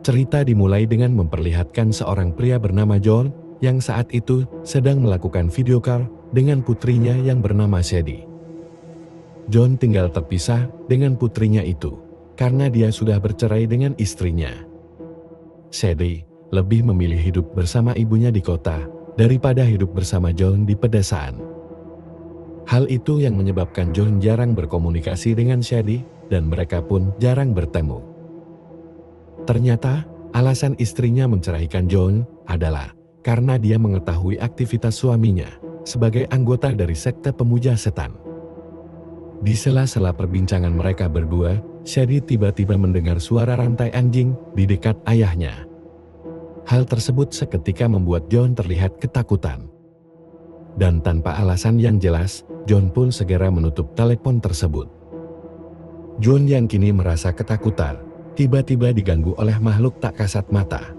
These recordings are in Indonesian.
Cerita dimulai dengan memperlihatkan seorang pria bernama John yang saat itu sedang melakukan video call dengan putrinya yang bernama Sadie. John tinggal terpisah dengan putrinya itu karena dia sudah bercerai dengan istrinya. Sadie lebih memilih hidup bersama ibunya di kota daripada hidup bersama John di pedesaan. Hal itu yang menyebabkan John jarang berkomunikasi dengan Sadie dan mereka pun jarang bertemu. Ternyata, alasan istrinya menceraikan John adalah karena dia mengetahui aktivitas suaminya sebagai anggota dari sekte pemuja setan. Di sela-sela perbincangan mereka berdua, Sadie tiba-tiba mendengar suara rantai anjing di dekat ayahnya. Hal tersebut seketika membuat John terlihat ketakutan. Dan tanpa alasan yang jelas, John pun segera menutup telepon tersebut. John yang kini merasa ketakutan, tiba-tiba diganggu oleh makhluk tak kasat mata.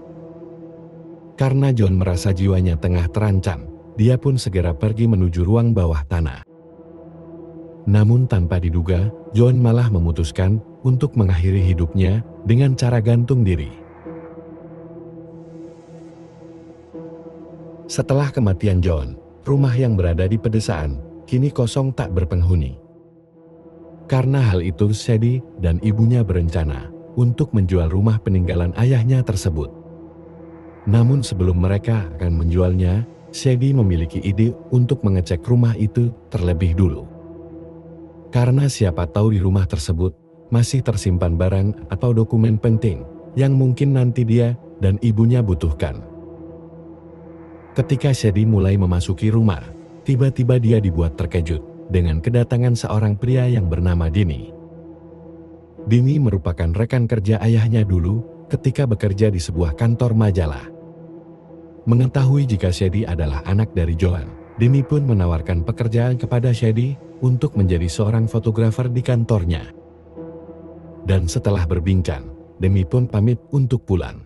Karena John merasa jiwanya tengah terancam, dia pun segera pergi menuju ruang bawah tanah. Namun tanpa diduga, John malah memutuskan untuk mengakhiri hidupnya dengan cara gantung diri. Setelah kematian John, rumah yang berada di pedesaan kini kosong tak berpenghuni. Karena hal itu, Sadie dan ibunya berencana untuk menjual rumah peninggalan ayahnya tersebut. Namun sebelum mereka akan menjualnya, Sadie memiliki ide untuk mengecek rumah itu terlebih dulu. Karena siapa tahu di rumah tersebut masih tersimpan barang atau dokumen penting yang mungkin nanti dia dan ibunya butuhkan. Ketika Sadie mulai memasuki rumah, tiba-tiba dia dibuat terkejut dengan kedatangan seorang pria yang bernama Denny. Denny merupakan rekan kerja ayahnya dulu ketika bekerja di sebuah kantor majalah. Mengetahui jika Sadie adalah anak dari Joan, Denny pun menawarkan pekerjaan kepada Sadie untuk menjadi seorang fotografer di kantornya. Dan setelah berbincang, Denny pun pamit untuk pulang.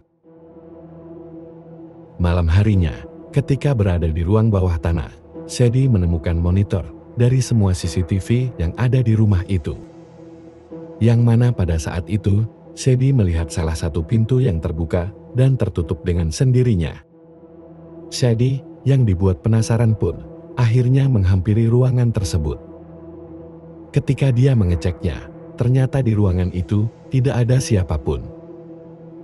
Malam harinya, ketika berada di ruang bawah tanah, Sadie menemukan monitor dari semua CCTV yang ada di rumah itu. Yang mana pada saat itu, Sadie melihat salah satu pintu yang terbuka dan tertutup dengan sendirinya. Sadie yang dibuat penasaran pun akhirnya menghampiri ruangan tersebut. Ketika dia mengeceknya, ternyata di ruangan itu tidak ada siapapun.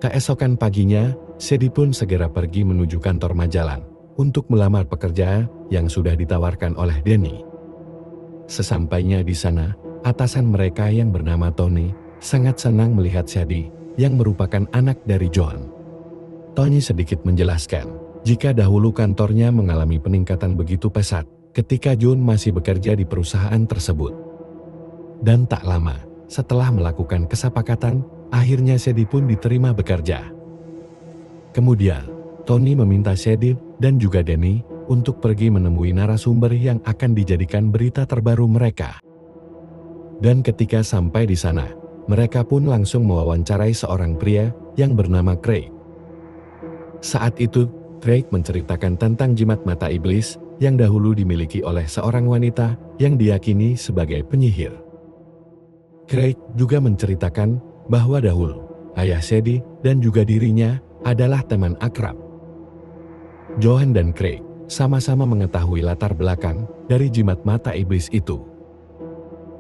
Keesokan paginya, Sadie pun segera pergi menuju kantor majalah untuk melamar pekerjaan yang sudah ditawarkan oleh Denny. Sesampainya di sana, atasan mereka yang bernama Tony sangat senang melihat Sadie yang merupakan anak dari John. Tony sedikit menjelaskan jika dahulu kantornya mengalami peningkatan begitu pesat ketika John masih bekerja di perusahaan tersebut. Dan tak lama setelah melakukan kesepakatan, akhirnya Sadie pun diterima bekerja. Kemudian, Tony meminta Sadie dan juga Denny untuk pergi menemui narasumber yang akan dijadikan berita terbaru mereka. Dan ketika sampai di sana, mereka pun langsung mewawancarai seorang pria yang bernama Craig. Saat itu, Craig menceritakan tentang jimat mata iblis yang dahulu dimiliki oleh seorang wanita yang diyakini sebagai penyihir. Craig juga menceritakan bahwa dahulu ayah Sadie dan juga dirinya adalah teman akrab. Joan dan Craig sama-sama mengetahui latar belakang dari jimat mata iblis itu.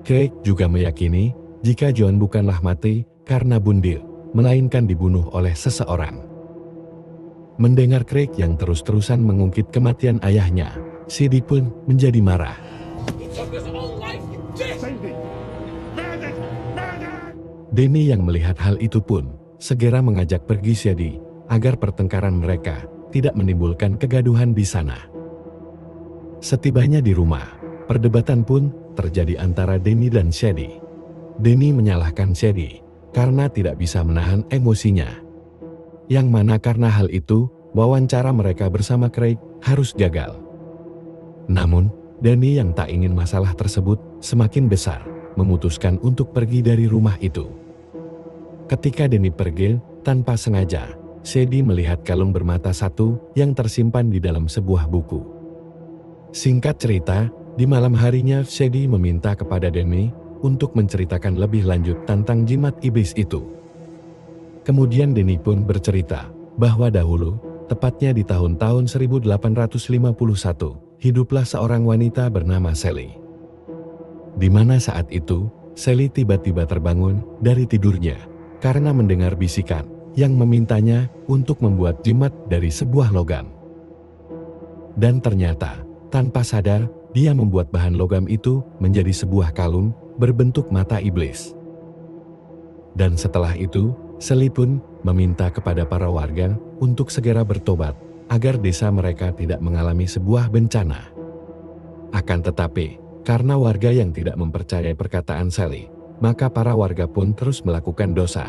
Craig juga meyakini jika Joan bukanlah mati karena bunuh, melainkan dibunuh oleh seseorang. Mendengar Craig yang terus-terusan mengungkit kematian ayahnya, Sadie pun menjadi marah. Denny yang melihat hal itu pun segera mengajak pergi Sadie agar pertengkaran mereka tidak menimbulkan kegaduhan di sana. Setibanya di rumah, perdebatan pun terjadi antara Denny dan Sadie. Denny menyalahkan Sadie karena tidak bisa menahan emosinya. Yang mana karena hal itu, wawancara mereka bersama Craig harus gagal. Namun, Denny yang tak ingin masalah tersebut semakin besar, memutuskan untuk pergi dari rumah itu. Ketika Denny pergi, tanpa sengaja, Sadie melihat kalung bermata satu yang tersimpan di dalam sebuah buku. Singkat cerita, di malam harinya Sadie meminta kepada Denny untuk menceritakan lebih lanjut tentang jimat iblis itu. Kemudian Denny pun bercerita bahwa dahulu, tepatnya di tahun-tahun 1851, hiduplah seorang wanita bernama Sally. Di mana saat itu, Sally tiba-tiba terbangun dari tidurnya karena mendengar bisikan yang memintanya untuk membuat jimat dari sebuah logam. Dan ternyata, tanpa sadar, dia membuat bahan logam itu menjadi sebuah kalung berbentuk mata iblis. Dan setelah itu, Sally pun meminta kepada para warga untuk segera bertobat agar desa mereka tidak mengalami sebuah bencana. Akan tetapi, karena warga yang tidak mempercayai perkataan Sally, maka para warga pun terus melakukan dosa.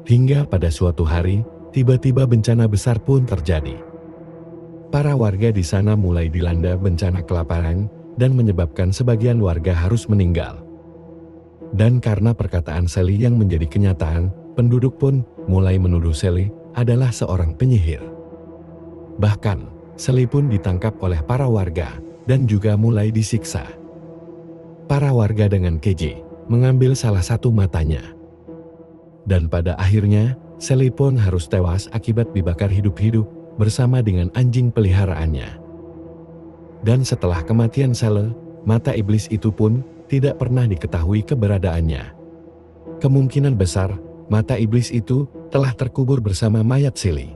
Hingga pada suatu hari, tiba-tiba bencana besar pun terjadi. Para warga di sana mulai dilanda bencana kelaparan dan menyebabkan sebagian warga harus meninggal. Dan karena perkataan Sally yang menjadi kenyataan, penduduk pun mulai menuduh Sally adalah seorang penyihir. Bahkan, Sally pun ditangkap oleh para warga dan juga mulai disiksa. Para warga dengan keji mengambil salah satu matanya. Dan pada akhirnya, Sally pun harus tewas akibat dibakar hidup-hidup bersama dengan anjing peliharaannya. Dan setelah kematian Sally, mata iblis itu pun tidak pernah diketahui keberadaannya. Kemungkinan besar, mata iblis itu telah terkubur bersama mayat Sally.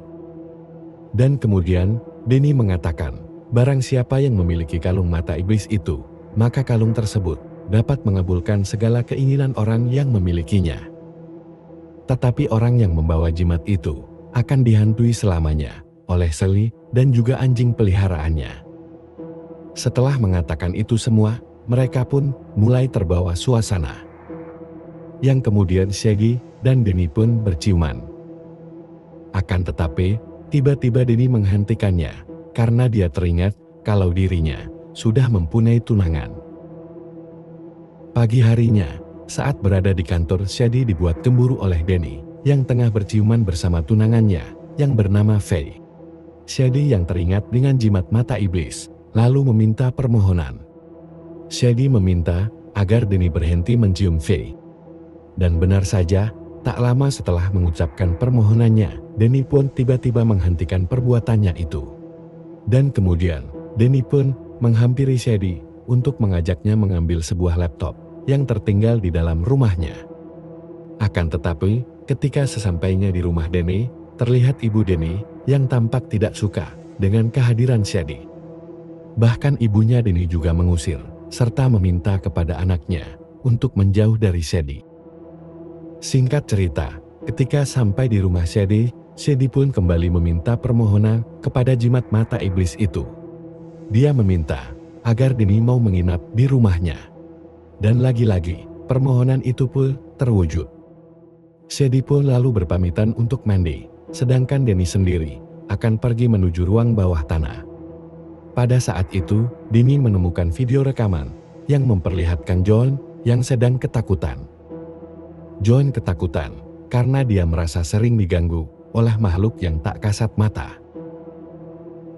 Dan kemudian, Denny mengatakan, barang siapa yang memiliki kalung mata iblis itu, maka kalung tersebut dapat mengabulkan segala keinginan orang yang memilikinya. Tetapi orang yang membawa jimat itu akan dihantui selamanya oleh Sally dan juga anjing peliharaannya. Setelah mengatakan itu semua, mereka pun mulai terbawa suasana. Yang kemudian Shaggy dan Denny pun berciuman. Akan tetapi, tiba-tiba Denny menghentikannya karena dia teringat kalau dirinya sudah mempunyai tunangan. Pagi harinya, saat berada di kantor, Shaggy dibuat cemburu oleh Denny yang tengah berciuman bersama tunangannya yang bernama Faye. Shaggy yang teringat dengan jimat mata iblis, lalu meminta permohonan. Shaggy meminta agar Denny berhenti mencium Faye. Dan benar saja, tak lama setelah mengucapkan permohonannya, Denny pun tiba-tiba menghentikan perbuatannya itu. Dan kemudian, Denny pun menghampiri Shaggy untuk mengajaknya mengambil sebuah laptop yang tertinggal di dalam rumahnya. Akan tetapi, ketika sesampainya di rumah Denny, terlihat ibu Denny yang tampak tidak suka dengan kehadiran Shaggy. Bahkan ibunya Denny juga mengusir serta meminta kepada anaknya untuk menjauh dari Shaggy. Singkat cerita, ketika sampai di rumah Shaggy, Shaggy pun kembali meminta permohonan kepada jimat mata iblis itu. Dia meminta agar Denny mau menginap di rumahnya. Dan lagi-lagi, permohonan itu pun terwujud. Shaggy pun lalu berpamitan untuk mandi, sedangkan Denny sendiri akan pergi menuju ruang bawah tanah. Pada saat itu, Denny menemukan video rekaman yang memperlihatkan John yang sedang ketakutan. John ketakutan karena dia merasa sering diganggu oleh makhluk yang tak kasat mata.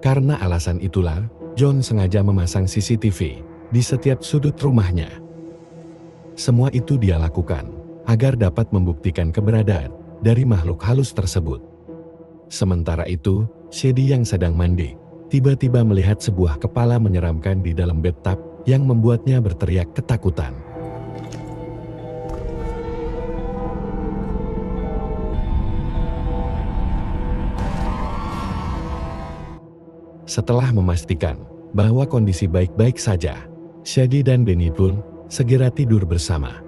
Karena alasan itulah, John sengaja memasang CCTV di setiap sudut rumahnya. Semua itu dia lakukan agar dapat membuktikan keberadaan dari makhluk halus tersebut. Sementara itu, Shaggy yang sedang mandi tiba-tiba melihat sebuah kepala menyeramkan di dalam bathtub yang membuatnya berteriak ketakutan. Setelah memastikan bahwa kondisi baik-baik saja, Shaggy dan Denny pun segera tidur bersama.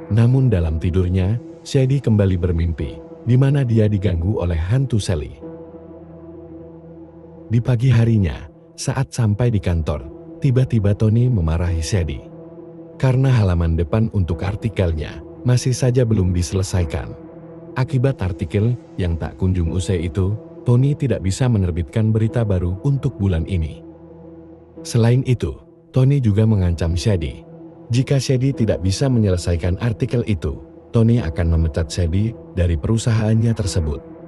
Namun dalam tidurnya, Shaggy kembali bermimpi, di mana dia diganggu oleh hantu Sally. Di pagi harinya, saat sampai di kantor, tiba-tiba Tony memarahi Shaggy. Karena halaman depan untuk artikelnya masih saja belum diselesaikan. Akibat artikel yang tak kunjung usai itu, Tony tidak bisa menerbitkan berita baru untuk bulan ini. Selain itu, Tony juga mengancam Shaggy. Jika Shaggy tidak bisa menyelesaikan artikel itu, Tony akan memecat Shaggy dari perusahaannya tersebut.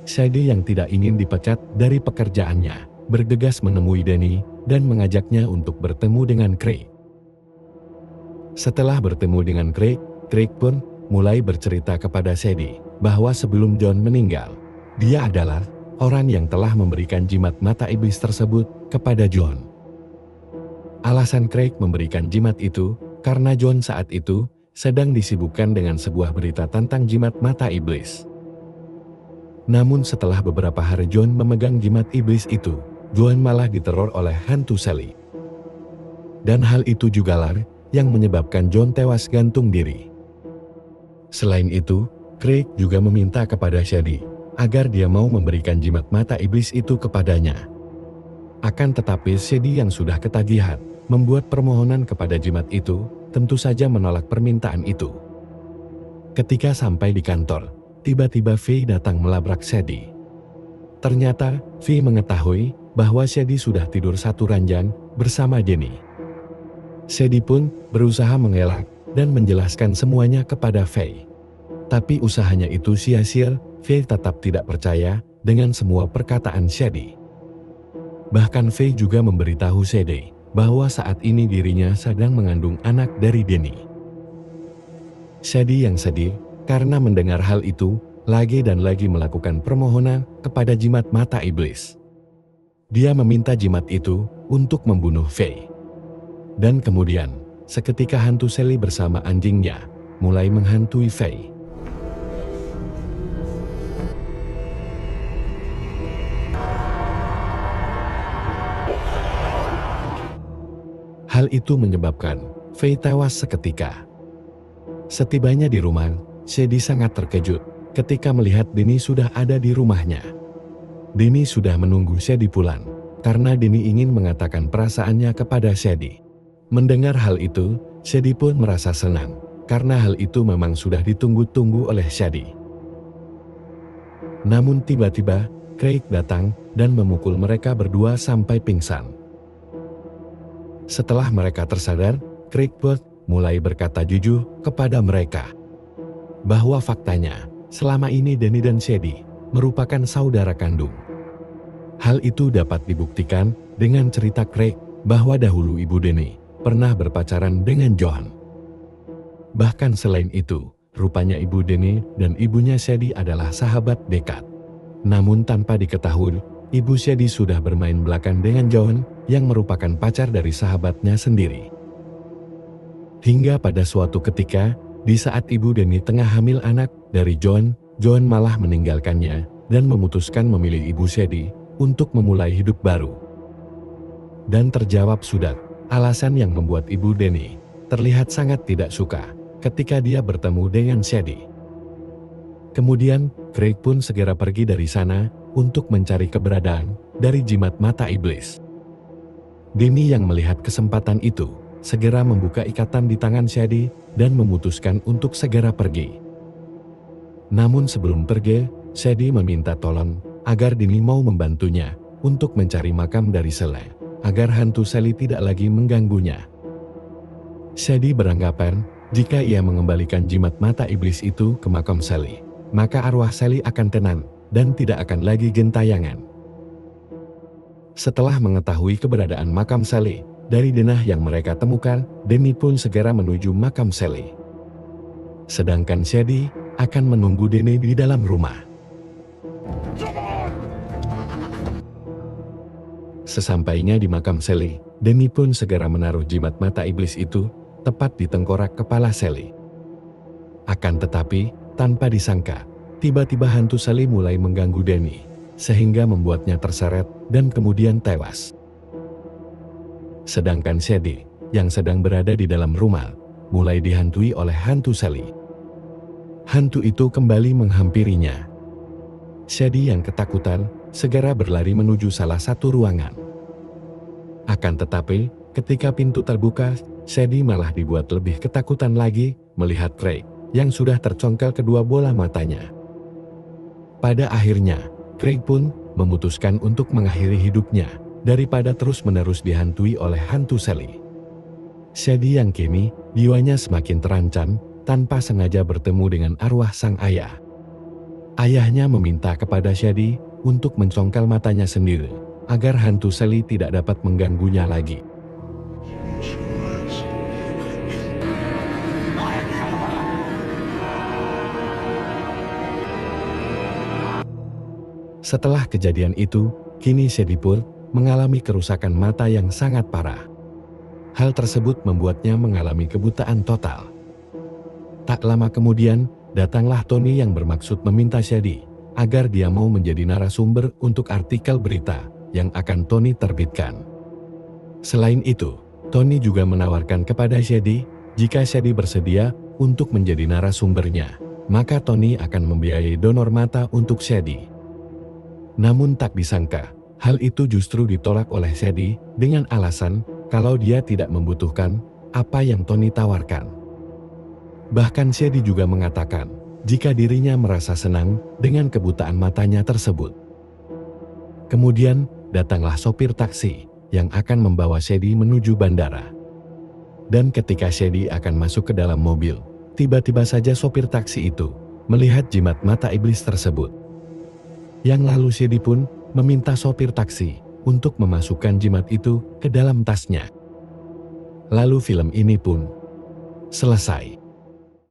Shaggy yang tidak ingin dipecat dari pekerjaannya, bergegas menemui Denny dan mengajaknya untuk bertemu dengan Craig. Setelah bertemu dengan Craig pun mulai bercerita kepada Sadie bahwa sebelum John meninggal, dia adalah orang yang telah memberikan jimat mata iblis tersebut kepada John. Alasan Craig memberikan jimat itu karena John saat itu sedang disibukkan dengan sebuah berita tentang jimat mata iblis. Namun setelah beberapa hari John memegang jimat iblis itu, John malah diteror oleh hantu Sally. Dan hal itu jugalah yang menyebabkan John tewas gantung diri. Selain itu, Craig juga meminta kepada Sadie agar dia mau memberikan jimat mata iblis itu kepadanya. Akan tetapi Sadie yang sudah ketagihan membuat permohonan kepada jimat itu, tentu saja menolak permintaan itu. Ketika sampai di kantor, tiba-tiba Faye datang melabrak Sadie. Ternyata Faye mengetahui bahwa Sadie sudah tidur satu ranjang bersama Denny. Sadie pun berusaha mengelak dan menjelaskan semuanya kepada Faye. Tapi usahanya itu sia-sia, Faye tetap tidak percaya dengan semua perkataan Sadie. Bahkan Faye juga memberitahu Sadie bahwa saat ini dirinya sedang mengandung anak dari Denny. Sadie yang sedih karena mendengar hal itu, lagi dan lagi melakukan permohonan kepada jimat mata iblis. Dia meminta jimat itu untuk membunuh Faye. Dan kemudian, seketika hantu Sally bersama anjingnya mulai menghantui Faye. Hal itu menyebabkan Faye tewas seketika. Setibanya di rumah, Sadie sangat terkejut ketika melihat Denny sudah ada di rumahnya. Denny sudah menunggu Sadie pulang karena Denny ingin mengatakan perasaannya kepada Sadie. Mendengar hal itu, Sadie pun merasa senang karena hal itu memang sudah ditunggu-tunggu oleh Sadie. Namun tiba-tiba, Craig datang dan memukul mereka berdua sampai pingsan. Setelah mereka tersadar, Craig pun mulai berkata jujur kepada mereka bahwa faktanya selama ini Denny dan Sadie merupakan saudara kandung. Hal itu dapat dibuktikan dengan cerita Craig bahwa dahulu ibu Denny pernah berpacaran dengan John. Bahkan selain itu, rupanya ibu Denny dan ibunya Sadie adalah sahabat dekat. Namun tanpa diketahui, ibu Sadie sudah bermain belakang dengan John yang merupakan pacar dari sahabatnya sendiri. Hingga pada suatu ketika, di saat ibu Denny tengah hamil anak dari John, John malah meninggalkannya dan memutuskan memilih ibu Sadie untuk memulai hidup baru. Dan terjawab sudah alasan yang membuat ibu Denny terlihat sangat tidak suka ketika dia bertemu dengan Sadie. Kemudian, Craig pun segera pergi dari sana untuk mencari keberadaan dari jimat mata iblis. Denny yang melihat kesempatan itu, segera membuka ikatan di tangan Sadie dan memutuskan untuk segera pergi. Namun sebelum pergi, Sadie meminta tolong agar Denny mau membantunya untuk mencari makam dari Sally, agar hantu Sally tidak lagi mengganggunya. Sadie beranggapan jika ia mengembalikan jimat mata iblis itu ke makam Sally, maka arwah Sally akan tenang dan tidak akan lagi gentayangan. Setelah mengetahui keberadaan makam Sally dari denah yang mereka temukan, Denny pun segera menuju makam Sally. Sedangkan Sadie akan menunggu Denny di dalam rumah. Sesampainya di makam Sally, Denny pun segera menaruh jimat mata iblis itu tepat di tengkorak kepala Sally. Akan tetapi, tanpa disangka, tiba-tiba hantu Sally mulai mengganggu Denny, sehingga membuatnya terseret dan kemudian tewas. Sedangkan Sadie, yang sedang berada di dalam rumah, mulai dihantui oleh hantu Sally. Hantu itu kembali menghampirinya. Sadie yang ketakutan, segera berlari menuju salah satu ruangan. Akan tetapi, ketika pintu terbuka, Sadie malah dibuat lebih ketakutan lagi melihat Craig, yang sudah tercongkel kedua bola matanya. Pada akhirnya, Craig pun memutuskan untuk mengakhiri hidupnya daripada terus-menerus dihantui oleh hantu Sally. Sadie yang kini jiwanya semakin terancam tanpa sengaja bertemu dengan arwah sang ayah. Ayahnya meminta kepada Sadie untuk mencongkel matanya sendiri agar hantu Sally tidak dapat mengganggunya lagi. Setelah kejadian itu, kini Shady pun mengalami kerusakan mata yang sangat parah. Hal tersebut membuatnya mengalami kebutaan total. Tak lama kemudian, datanglah Tony yang bermaksud meminta Shady agar dia mau menjadi narasumber untuk artikel berita yang akan Tony terbitkan. Selain itu, Tony juga menawarkan kepada Shady, jika Shady bersedia untuk menjadi narasumbernya, maka Tony akan membiayai donor mata untuk Shady. Namun tak disangka, hal itu justru ditolak oleh Shady dengan alasan kalau dia tidak membutuhkan apa yang Tony tawarkan. Bahkan Shady juga mengatakan jika dirinya merasa senang dengan kebutaan matanya tersebut. Kemudian datanglah sopir taksi yang akan membawa Shady menuju bandara. Dan ketika Shady akan masuk ke dalam mobil, tiba-tiba saja sopir taksi itu melihat jimat mata iblis tersebut. Yang lalu Shady pun meminta sopir taksi untuk memasukkan jimat itu ke dalam tasnya. Lalu film ini pun selesai.